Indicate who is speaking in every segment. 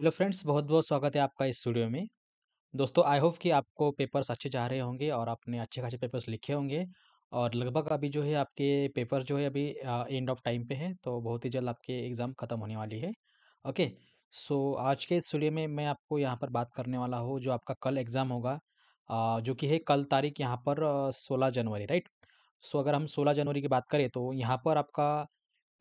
Speaker 1: Hello friends, बहुत बहुत स्वागत है आपका इस वीडियो में। दोस्तों, आई होप कि आपको पेपर्स अच्छे जा रहे होंगे और आपने अच्छे खासे पेपर्स लिखे होंगे। और लगभग अभी जो है आपके पेपर जो है अभी एंड ऑफ टाइम पे हैं, तो बहुत ही जल्द आपके एग्ज़ाम ख़त्म होने वाली है। ओके। सो आज के इस वीडियो में मैं आपको यहाँ पर बात करने वाला हूँ जो आपका कल एग्ज़ाम होगा, जो कि है कल तारीख यहाँ पर 16 जनवरी, राइट। सो अगर हम 16 जनवरी की बात करें तो यहाँ पर आपका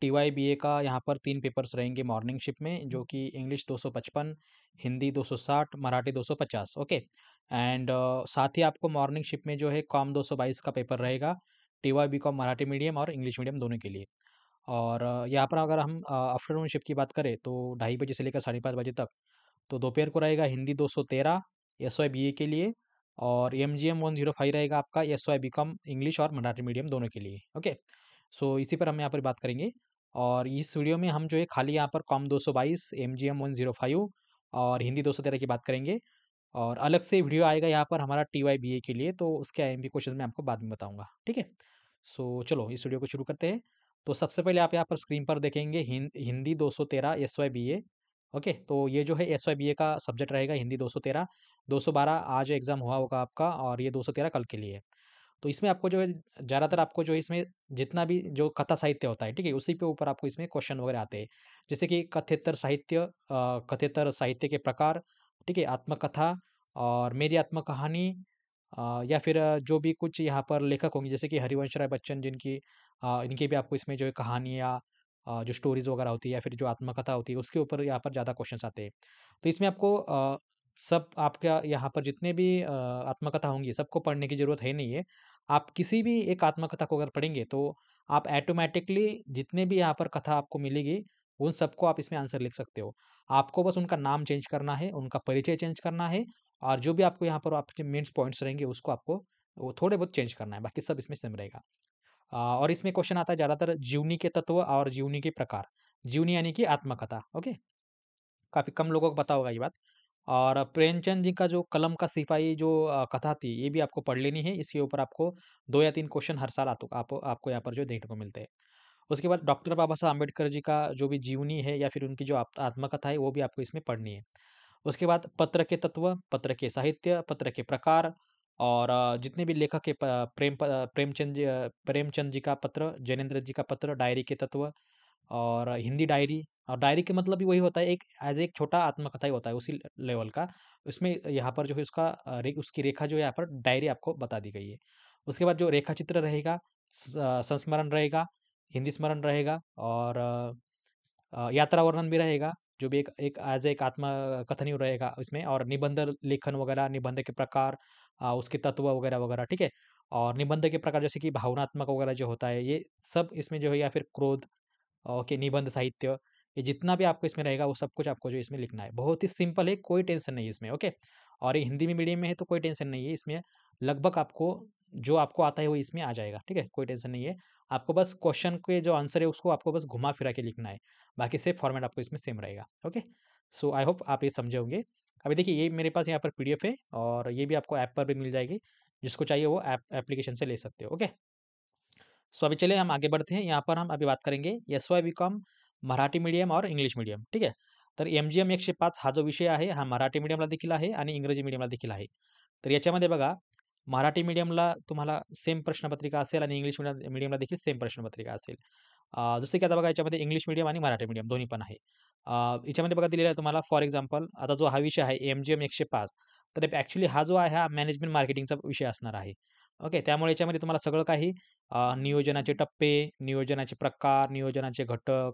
Speaker 1: टीवाई-बीए का यहाँ पर 3 पेपर्स रहेंगे मॉर्निंग शिफ्ट में, जो कि English 255, Hindi 260, Marathi 250। Okay. End साथ ही आपको मॉर्निंग शिफ्ट में जो है कॉम 222 का पेपर रहेगा, टीवाई-बीकॉम मराठी मीडियम और इंग्लिश मीडियम दोनों के लिए। और यहाँ पर अगर हम आफ्टरनून शिफ्ट की बात करें तो 2:30 बजे से लेकर 5:30 बजे तक, तो दोपहर को रहेगा हिंदी 213 एसवाई-बीए के लिए, और एमजीएम 105 रहेगा आपका एसवाई-बीकॉम इंग्लिश और मराठी मीडियम दोनों के लिए। ओके। सो इसी पर हम यहाँ पर बात करेंगे। और इस वीडियो में हम जो है खाली यहाँ पर कॉम 222, एमजीएम 105 और हिंदी 213 की बात करेंगे। और अलग से वीडियो आएगा यहाँ पर हमारा टीवाई-बीए के लिए, तो उसके आईएमपी क्वेश्चन मैं आपको बाद में बताऊँगा, ठीक है? सो चलो इस वीडियो को शुरू करते हैं। तो सबसे पहले आप यहाँ पर स्क्रीन पर देखेंगे हिंदी 213 एसवाई-बीए। ओके, तो ये जो है एसवाई-बीए का सब्जेक्ट रहेगा हिंदी 213, 212 आज एग्ज़ाम हुआ होगा आपका, और ये 213 कल के लिए है। तो इसमें आपको जो है ज़्यादातर आपको जो है इसमें जितना भी जो कथा साहित्य होता है, ठीक है? उसी पे ऊपर आपको इसमें क्वेश्चन वगैरह आते हैं। जैसे कि कथेतर साहित्य के प्रकार, ठीक है? आत्मकथा और मेरी आत्मकहानी, या फिर जो भी कुछ यहाँ पर लेखक होंगे जैसे कि हरिवंश राय बच्चन, जिनकी इनकी भी आपको इसमें जो है कहानियाँ, जो स्टोरीज़ वगैरह होती है या फिर जो आत्मकथा होती है उसके ऊपर यहाँ पर ज़्यादा क्वेश्चन्स आते हैं। तो इसमें आपको सब आपका यहाँ पर जितने भी आत्मकथा होंगी सबको पढ़ने की ज़रूरत है नहीं है। आप किसी भी एक आत्मकथा को अगर पढ़ेंगे तो आप ऑटोमैटिकली जितने भी यहाँ पर कथा आपको मिलेगी, उन सबको आप इसमें आंसर लिख सकते हो। आपको बस उनका नाम चेंज करना है, उनका परिचय चेंज करना है, और जो भी आपको यहाँ पर आपके मेन्स पॉइंट्स रहेंगे उसको आपको वो थोड़े बहुत चेंज करना है, बाकी सब इसमें सेम रहेगा। और इसमें क्वेश्चन आता है ज़्यादातर जीवनी के तत्व और जीवनी के प्रकार। जीवनी यानी कि आत्मकथा, ओके? काफ़ी कम लोगों को पता होगा ये बात। और प्रेमचंद जी का जो कलम का सिपाही जो कथा थी, ये भी आपको पढ़ लेनी है। इसके ऊपर आपको 2 या 3 क्वेश्चन हर साल आपको यहाँ पर जो देखने को मिलते हैं। उसके बाद डॉक्टर बाबा साहब अम्बेडकर जी का जो भी जीवनी है या फिर उनकी जो आत्मकथा है, वो भी आपको इसमें पढ़नी है। उसके बाद पत्र के तत्व, पत्र के साहित्य, पत्र के प्रकार, और जितने भी लेखक के प्रेमचंद जी का पत्र, जैनेंद्र जी का पत्र, डायरी के तत्व, और हिंदी डायरी। और डायरी के मतलब भी वही होता है, एक एज़ एक छोटा आत्मकथा ही होता है उसी लेवल का। उसमें यहाँ पर जो है उसका उसकी रेखा जो है यहाँ पर डायरी आपको बता दी गई है। उसके बाद जो रेखा चित्र रहेगा, संस्मरण रहेगा, हिंदी स्मरण रहेगा, और यात्रा वर्णन भी रहेगा, जो भी एक एक एज़ एक आत्मकथन ही रहेगा इसमें, और निबंध लेखन वगैरह, निबंध के प्रकार, उसके तत्व वगैरह, वगैरह, ठीक है? और निबंध के प्रकार जैसे कि भावनात्मक वगैरह जो होता है, ये सब इसमें जो है, या फिर क्रोध, ओके, निबंध साहित्य, ये जितना भी आपको इसमें रहेगा वो सब कुछ आपको जो इसमें लिखना है। बहुत ही सिंपल है, कोई टेंशन नहीं है इसमें, ओके। और ये हिंदी में मीडियम में है तो कोई टेंशन नहीं है इसमें। लगभग आपको जो आपको आता है वो इसमें आ जाएगा, ठीक है? कोई टेंशन नहीं है। आपको बस क्वेश्चन के जो आंसर है उसको आपको बस घुमा-फिरा के लिखना है। बाकी से फॉर्मेट आपको इसमें सेम रहेगा, ओके। सो आई होप आप ये समझे होंगे। अभी देखिए ये मेरे पास यहाँ पर पीडीएफ है, और ये भी आपको ऐप पर भी मिल जाएगी। जिसको चाहिए वो एप्लीकेशन से ले सकते हो, ओके। सो अभी चलिए हम आगे बढ़ते हैं। यहाँ पर हम अभी बात करेंगे एस-वाय बी-कॉम मराठी मीडियम और इंग्लिश मीडियम, ठीक आहे. तर एम-जी-एम 105 हा जो विषय आहे, हा मराठी मीडियमला देखील आहे आणि इंग्रजी मीडियमला देखील आहे. तर याच्यामध्ये बघा, मराठी मीडियमला तुम्हाला सेम प्रश्नपत्रिका असेल आणि इंग्लिश मीडियमला देखील सेम प्रश्नपत्रिका असेल. जसं की आता बघा याच्यामध्ये इंग्लिश मीडियम आणि मराठी मीडियम दोन्ही पण आहे. याच्यामध्ये बघा दिलेलं आहे तुम्हाला फॉर एक्झाम्पल आता जो हा विषय आहे एम-जी-एम 105 तर ॲक्चुअली हा जो आहे हा मॅनेजमेंट मार्केटिंगचा विषय असणार आहे. ओके. त्यामुळे याच्यामध्ये तुम्हाला सगळं काही नियोजनाचे टप्पे, नियोजनाचे प्रकार, नियोजनाचे घटक,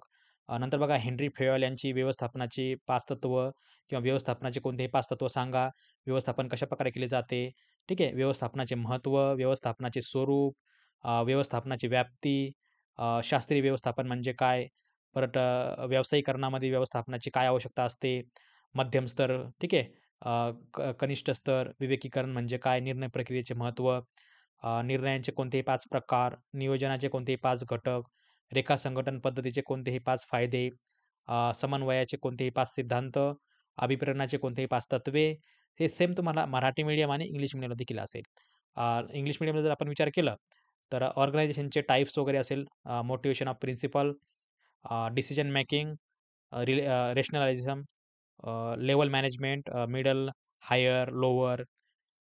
Speaker 1: नंतर बघा हेनरी फेयॉल यांची व्यवस्थापनाची 5 तत्व किंवा व्यवस्थापनाचे कोणतेही 5 तत्व सांगा. व्यवस्थापन कशाप्रकारे केले जाते, ठीक आहे. व्यवस्थापनाचे महत्त्व, व्यवस्थापनाचे स्वरूप, व्यवस्थापनाची व्याप्ती, शास्त्रीय व्यवस्थापन म्हणजे काय? परत व्यावसायीकरणामध्ये व्यवस्थापनाची काय आवश्यकता असते? मध्यम स्तर, ठीक आहे. कनिष्ठ स्तर, विवेकीकरण म्हणजे काय? निर्णय प्रक्रियेचे महत्त्व, निर्णयांचे कोणतेही 5 प्रकार, नियोजनाचे कोणतेही 5 घटक, रेखा संघटन पद्धतीचे कोणतेही 5 फायदे, समन्वयाचे कोणतेही 5 सिद्धांत, अभिप्रेरणाचे कोणतेही 5 तत्वे, हे सेम तुम्हाला मराठी मीडियम आणि इंग्लिश मीडियमला देखील असेल. इंग्लिश मीडियमला जर आपण विचार केला, तर ऑर्गनायझेशनचे टाइप्स वगैरे असेल, motivation of principal, decision making, rationalism, level management, middle, higher, lower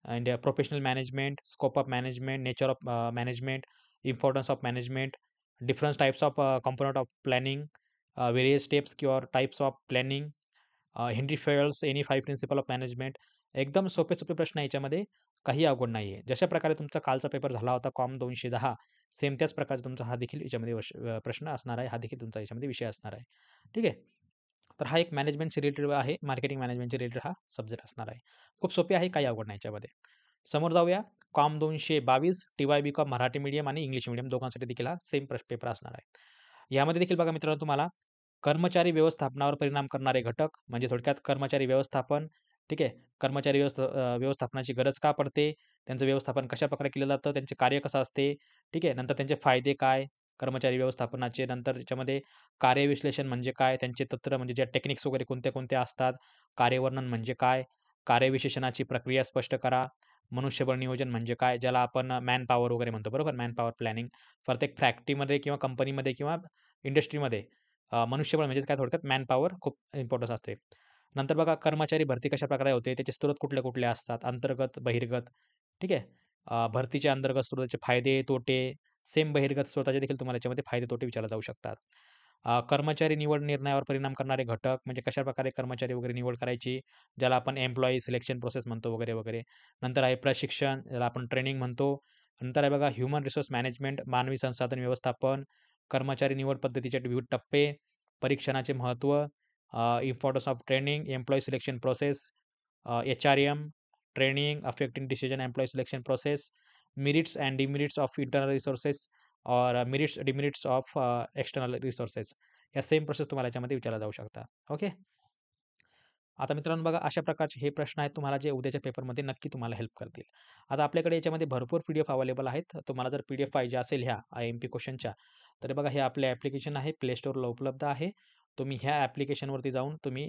Speaker 1: and professional management, scope of management, nature of management, importance of management, different types of component of planning, various steps or types of planning, Henri Fayol's any 5 principle of management. एकदम सोपे-सोपे प्रश्न आहे याच्यामध्ये, काही अवघड नाही आहे. जशा प्रकारे तुमचा कालचा पेपर झाला होता कॉम 210 सेम त्याच प्रकारचा तुमचा हा देखील याच्यामध्ये प्रश्न असणार आहे. हा देखील तुमचा याच्यामध्ये विषय असणार आहे. ठीक आहे. तर हा एक मॅनेजमेंटशी रिलेटेड आहे. मार्केटिंग मॅनेजमेंटशी रिलेटेड हा सब्जेक्ट असणार आहे. खूप सोपे आहे, काही अवघड नाही याच्यामध्ये. समोर जाऊया. Com 222 TY B.Com Marathi medium आणि इंग्लिश मीडियम दोघांसाठी देखील हा सेम पेपर असणार आहे. यामध्ये देखील बघा मित्रांनो तुम्हाला कर्मचारी व्यवस्थापनावर परिणाम करणारे घटक म्हणजे थोडक्यात कर्मचारी व्यवस्थापन, ठीक आहे. कर्मचारी व्यवस्थापनाची गरज का पडते? त्यांचं व्यवस्थापन कशाप्रकारे केलं जातं? त्यांचे कार्य कसं असते? ठीक आहे. नंतर त्यांचे फायदे काय? कर्मचारी व्यवस्थापनाचे. नंतर त्याच्यामध्ये कार्यविश्लेषण म्हणजे काय? त्यांचे तंत्र म्हणजे ज्या टेक्निक्स वगैरे कोणत्या-कोणत्या असतात? कार्यवर्णन म्हणजे काय? कार्यविशेषणाची प्रक्रिया स्पष्ट करा. मनुष्यबळ नियोजन म्हणजे काय? ज्याला आपण मॅन पॉवर वगैरे म्हणतो बरोबर? Man power planning. प्रत्येक फॅक्टरीमध्ये किंवा कंपनीमध्ये किंवा इंडस्ट्रीमध्ये मनुष्यबळ म्हणजेच काय थोडक्यात मॅन पॉवर खूप इम्पोर्टन्स असते. नंतर बघा कर्मचारी भरती कशाप्रकारे होते? त्याचे स्रोत कुठले-कुठले असतात? अंतर्गत, बहिर्गत. ठीक आहे. भरतीचे अंतर्गत स्रोताचे फायदे, तोटे, सेम बहिर्गत स्रोताचे देखील तुम्हाला याच्यामध्ये फायदे, तोटे विचारले जाऊ शकतात. कर्मचारी निवड निर्णयावर परिणाम करणारे घटक म्हणजे कशाप्रकारे कर्मचारी वगैरे निवड करायची, ज्याला आपण एम्प्लॉयी सिलेक्शन प्रोसेस म्हणतो वगैरे, वगैरे. नंतर आहे प्रशिक्षण, ज्याला आपण ट्रेनिंग म्हणतो. नंतर आहे बघा ह्युमन रिसोर्स मॅनेजमेंट, मानवी संसाधन व्यवस्थापन, कर्मचारी निवड पद्धतीचे विविध टप्पे, परीक्षणाचे महत्त्व, importance of training, employee selection process, HRM, training, affecting decision employee selection process, merits and demerits of internal resources और merits demerits of external resources. या सेम प्रोसेस तुम्हाला याच्यामध्ये विचारल्या जाऊ शकतात. ओके. आता मित्रांनो बघा अशा प्रकारचे हे प्रश्न आहेत तुम्हाला जे उद्याच्या पेपरमध्ये नक्की तुम्हाला हेल्प करतील. आता आपल्याकडे याच्यामध्ये भरपूर पी-डी-एफ अवेलेबल आहेत. तुम्हाला जर पी-डी-एफ पाहिजे असेल ह्या आय-एम-पी क्वेश्चनच्या, तर बघा हे आपले ॲप्लिकेशन आहे. प्ले स्टोअरला उपलब्ध आहे. तुम्ही ह्या ॲप्लिकेशनवरती जाऊन तुम्ही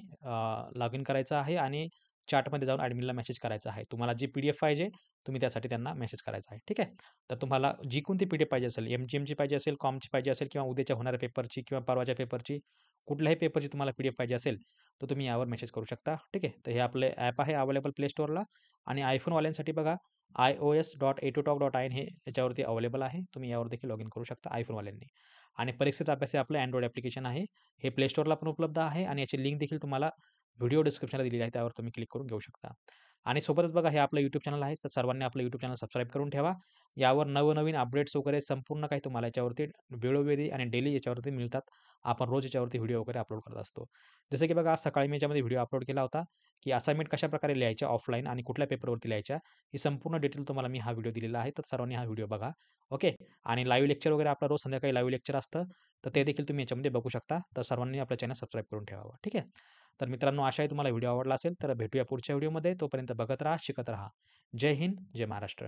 Speaker 1: लॉग इन करायचं आहे आणि चॅटमध्ये जाऊन ॲडमिनला मेसेज करायचा आहे. तुम्हाला जी पी-डी-एफ पाहिजे, तुम्ही त्यासाठी त्यांना मेसेज करायचा आहे. ठीक आहे. तर तुम्हाला जी कोणती पी-डी-एफ पाहिजे असेल, एम-जी-एमची पाहिजे असेल, कॉमची पाहिजे असेल किंवा उद्याच्या होणाऱ्या पेपरची किंवा परवाच्या पेपरची, कुठल्याही पेपरची तुम्हाला पी-डी-एफ पाहिजे असेल, तर तुम्ही यावर मेसेज करू शकता. ठीक आहे. तर हे आपले ॲप आहे अवेलेबल प्ले स्टोअरला आणि iPhoneवाल्यांसाठी बघा ios.etutalk.in हे याच्यावरती अवेलेबल आहे. तुम्ही यावर देखील लॉगिन करू शकता iPhoneवाल्यांनी. आणि परीक्षेचा अभ्यास हे आपलं Android ॲप्लिकेशन आहे. हे प्ले स्टोअरला पण उपलब्ध आहे आणि याची लिंक देखील तुम्हाला व्हिडिओ डिस्क्रिप्शनला दिलेली आहे. त्यावर तुम्ही क्लिक करून घेऊ शकता. आणि सोबतच बघा हे आपलं YouTube चॅनल आहे. तर सर्वांनी आपलं YouTube चॅनल सबस्क्राईब करून ठेवा. यावर नवनवीन अपडेट्स वगैरे संपूर्ण काही तुम्हाला याच्यावरती वेळोवेळी आणि डेली याच्यावरती मिळतात. आपण रोज याच्यावरती व्हिडिओ वगैरे अपलोड करत असतो. जसं की बघा आज सकाळी मी याच्यामध्ये व्हिडिओ अपलोड केला होता, की असाइनमेंट कशाप्रकारे लिहायच्या ऑफलाईन आणि कुठल्या पेपरवरती लिहायच्या, ही संपूर्ण डिटेल तुम्हाला मी हा व्हिडिओ दिलेला आहे. तर सर्वांनी हा व्हिडिओ बघा. ओके. आणि लाईव्ह लेक्चर वगैरे आपला रोज संध्याकाळी लाईव्ह लेक्चर असतं. तर ते देखील तुम्ही याच्यामध्ये बघू शकता. तर सर्वांनी आपलं चॅनल सबस्क्राईब करून ठेवावं. ठीक आहे. तर मित्रांनो आशा आहे तुम्हाला व्हिडिओ आवडला असेल. तर भेटूया पुढच्या व्हिडिओमध्ये. तोपर्यंत बघत राहा, शिकत राहा. जय हिंद, जय महाराष्ट्र.